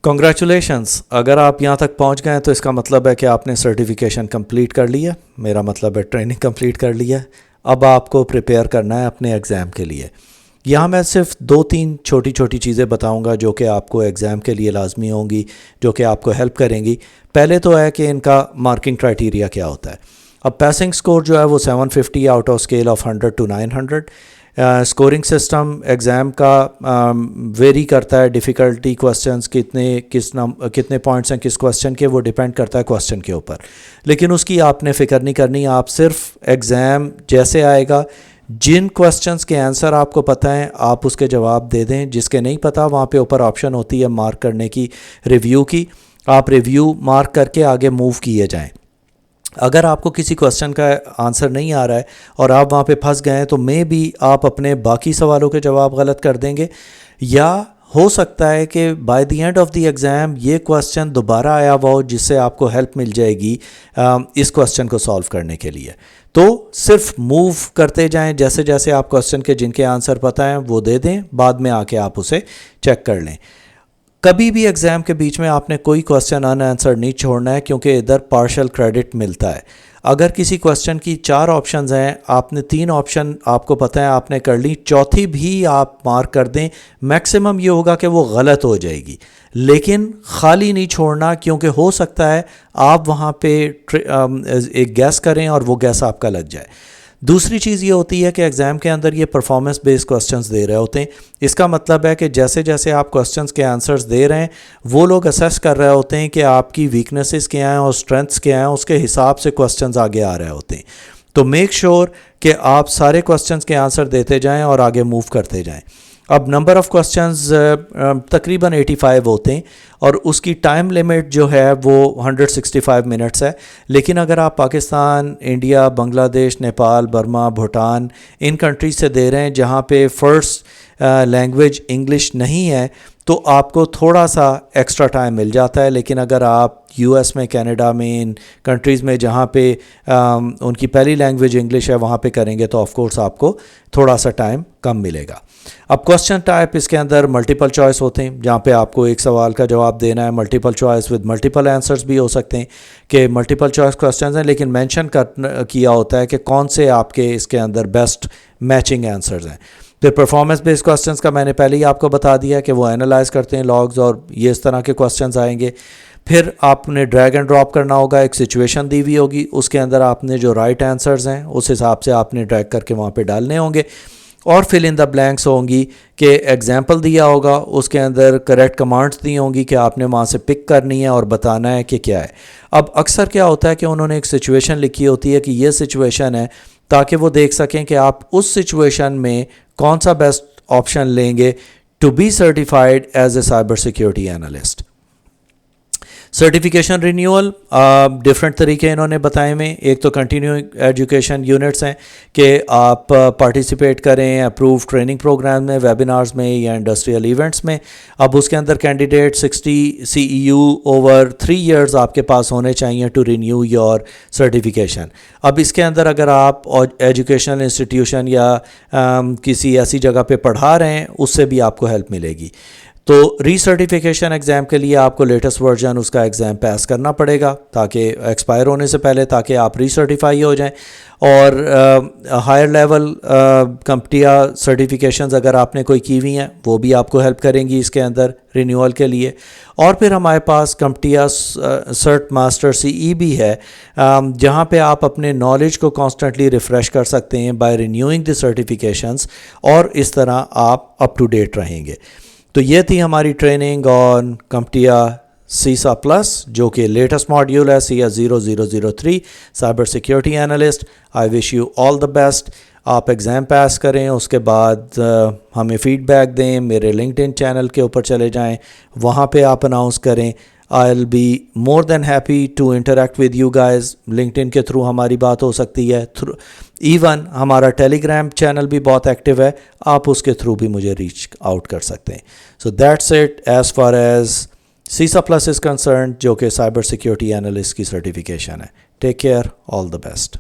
Congratulations, اگر آپ یہاں تک پہنچ گئے ہیں تو اس کا مطلب ہے کہ آپ نے سرٹیفکیشن کمپلیٹ کر لی ہے، میرا مطلب ہے ٹریننگ کمپلیٹ کر لی ہے۔ اب آپ کو پریپیئر کرنا ہے اپنے ایگزام کے لیے۔ یہاں میں صرف 2-3 چھوٹی چھوٹی چیزیں بتاؤں گا جو کہ آپ کو ایگزام کے لیے لازمی ہوں گی، جو کہ آپ کو ہیلپ کریں گی۔ پہلے تو ہے کہ ان کا مارکنگ کرائٹیریا کیا ہوتا ہے۔ اب پاسنگ سکور جو ہے وہ 750 out of scale of 100 to 900۔ Scoring system exam کا ویری کرتا ہے، ڈیفیکلٹی کوسچنس کتنے پوائنٹس ہیں کس کوسچن کے، وہ ڈیپینڈ کرتا ہے کوسچن کے اوپر، لیکن اس کی آپ نے فکر نہیں کرنی۔ آپ صرف ایگزام جیسے آئے گا، جن کوسچنس کے آنسر آپ کو پتہ ہیں آپ اس کے جواب دے دیں، جس کے نہیں پتہ وہاں پہ اوپر آپشن ہوتی ہے مارک کرنے کی، ریویو کی، آپ ریویو مارک کر کے آگے موو کیے جائیں۔ اگر آپ کو کسی کوسچن کا آنسر نہیں آ رہا ہے اور آپ وہاں پہ پھنس گئے ہیں تو بھی آپ اپنے باقی سوالوں کے جواب غلط کر دیں گے، یا ہو سکتا ہے کہ by the end of the exam یہ کوسچن دوبارہ آیا ہوا ہو جس سے آپ کو ہیلپ مل جائے گی اس کوسچن کو سالو کرنے کے لیے۔ تو صرف موو کرتے جائیں، جیسے جیسے آپ کوسچن کے جن کے آنسر پتہ ہیں وہ دے دیں، بعد میں آ کے آپ اسے چیک کر لیں۔ کبھی بھی ایگزام کے بیچ میں آپ نے کوئی کوسچن ان آنسر نہیں چھوڑنا ہے، کیونکہ ادھر پارشل کریڈٹ ملتا ہے۔ اگر کسی کوسچن کی 4 آپشنز ہیں، آپ نے 3 آپشن آپ کو پتہ ہے آپ نے کر لی، چوتھی بھی آپ مارک کر دیں، میکسیمم یہ ہوگا کہ وہ غلط ہو جائے گی، لیکن خالی نہیں چھوڑنا، کیونکہ ہو سکتا ہے آپ وہاں پہ ایک گیس کریں اور وہ گیس آپ کا لگ جائے۔ دوسری چیز یہ ہوتی ہے کہ ایگزام کے اندر یہ پرفارمنس بیس کوسچنز دے رہے ہوتے ہیں۔ اس کا مطلب ہے کہ جیسے جیسے آپ کوسچنز کے آنسرز دے رہے ہیں، وہ لوگ اسیس کر رہے ہوتے ہیں کہ آپ کی ویکنیسز کیا ہیں اور اسٹرینتھس کیا ہیں، اس کے حساب سے کوسچنز آگے آ رہے ہوتے ہیں۔ تو میک شور کہ آپ سارے کوسچنز کے آنسر دیتے جائیں اور آگے موو کرتے جائیں۔ اب نمبر آف کوسچنز تقریباً 85 ہوتے ہیں، اور اس کی ٹائم لیمٹ جو ہے وہ 165 منٹس ہے۔ لیکن اگر آپ پاکستان، انڈیا، بنگلہ دیش، نیپال، برما، بھوٹان ان کنٹریز سے دے رہے ہیں جہاں پہ فرسٹ لینگویج انگلش نہیں ہے، تو آپ کو تھوڑا سا ایکسٹرا ٹائم مل جاتا ہے۔ لیکن اگر آپ یو ایس میں، کینیڈا میں، ان کنٹریز میں جہاں پہ ان کی پہلی لینگویج انگلش ہے وہاں پہ کریں گے تو آف کورس آپ کو تھوڑا سا ٹائم کم ملے گا۔ اب کوسچن ٹائپ اس کے اندر ملٹیپل چوائس ہوتے ہیں، جہاں پہ آپ کو ایک سوال کا جواب دینا ہے۔ Multiple choice with multiple answers بھی ہو سکتے ہیں کہ ملٹیپل چوائس کوسچنز ہیں، لیکن مینشن کیا ہوتا ہے کہ کون سے آپ کے اس کے اندر بیسٹ میچنگ آنسرز ہیں۔ پھر پرفارمنس بیس کوسچنز کا میں نے پہلے ہی آپ کو بتا دیا کہ وہ انالائز کرتے ہیں لاگز، اور یہ اس طرح کے کوسچنز آئیں گے۔ پھر آپ نے ڈریگ اینڈ ڈراپ کرنا ہوگا، ایک سچویشن دی ہوئی ہوگی، اس کے اندر آپ نے جو رائٹ آنسرز ہیں اس حساب سے آپ نے ڈریگ کر کے وہاں پہ ڈالنے ہوں گے، اور فل ان دا بلینکس ہوں گی کہ ایگزامپل دیا ہوگا، اس کے اندر کریکٹ کمانڈس دی ہوں گی کہ آپ نے وہاں سے پک کرنی ہے اور بتانا ہے کہ کیا ہے۔ اب اکثر کیا ہوتا ہے کہ انہوں نے ایک سچویشن لکھی ہوتی ہے کہ یہ سچویشن ہے، تاکہ وہ دیکھ سکیں کہ آپ اس سچویشن میں کون سا بیسٹ آپشن لیں گے to be certified as a cyber security analyst. Certification renewal different طریقے انہوں نے بتائے ہوئے۔ ایک تو کنٹینیو ایجوکیشن یونٹس ہیں کہ آپ پارٹیسپیٹ کریں اپروو ٹریننگ پروگرام میں، ویبینارز میں یا انڈسٹریل ایونٹس میں۔ اب اس کے اندر کینڈیڈیٹ 60 CEU اوور 3 ایئرز آپ کے پاس ہونے چاہیے ٹو رینیو یور سرٹیفکیشن۔ اب اس کے اندر اگر آپ ایجوکیشنل انسٹیٹیوشن یا کسی ایسی جگہ پہ پڑھا رہے ہیں، اس سے بھی آپ کو ہیلپ ملے گی۔ تو ری سرٹیفیکیشن ایگزام کے لیے آپ کو لیٹسٹ ورژن اس کا ایگزام پاس کرنا پڑے گا تاکہ ایکسپائر ہونے سے پہلے، تاکہ آپ ری سرٹیفائی ہو جائیں۔ اور ہائر لیول کمپٹیا سرٹیفیکیشنز اگر آپ نے کوئی کی ہوئی ہیں وہ بھی آپ کو ہیلپ کریں گی اس کے اندر رینیول کے لیے۔ اور پھر ہمارے پاس کمپٹیا سرٹ ماسٹر CE بھی ہے، جہاں پہ آپ اپنے نالج کو کانسٹنٹلی ریفریش کر سکتے ہیں بائی رینیوئنگ دی سرٹیفیکیشنز، اور اس طرح آپ اپ ٹو ڈیٹ رہیں گے۔ تو یہ تھی ہماری ٹریننگ آن کمپٹیا CISA پلس، جو کہ لیٹسٹ ماڈیول ہے CS 0003 cyber security analyst. I wish you all the best. آپ ایگزام پاس کریں، اس کے بعد ہمیں فیڈ بیک دیں، میرے LinkedIn چینل کے اوپر چلے جائیں، وہاں پہ آپ اناؤنس کریں۔ I'll be more than happy to interact with you guys۔ LinkedIn کے تھرو ہماری بات ہو سکتی ہے، ایون ہمارا ٹیلی گرام چینل بھی بہت ایکٹیو ہے، آپ اس کے تھرو بھی مجھے ریچ آؤٹ کر سکتے ہیں۔ So that's it as far as CISA plus is concerned, جو کہ سائبر سیکیورٹی انالسٹ کی سرٹیفکیشن ہے۔ Take care, all the best.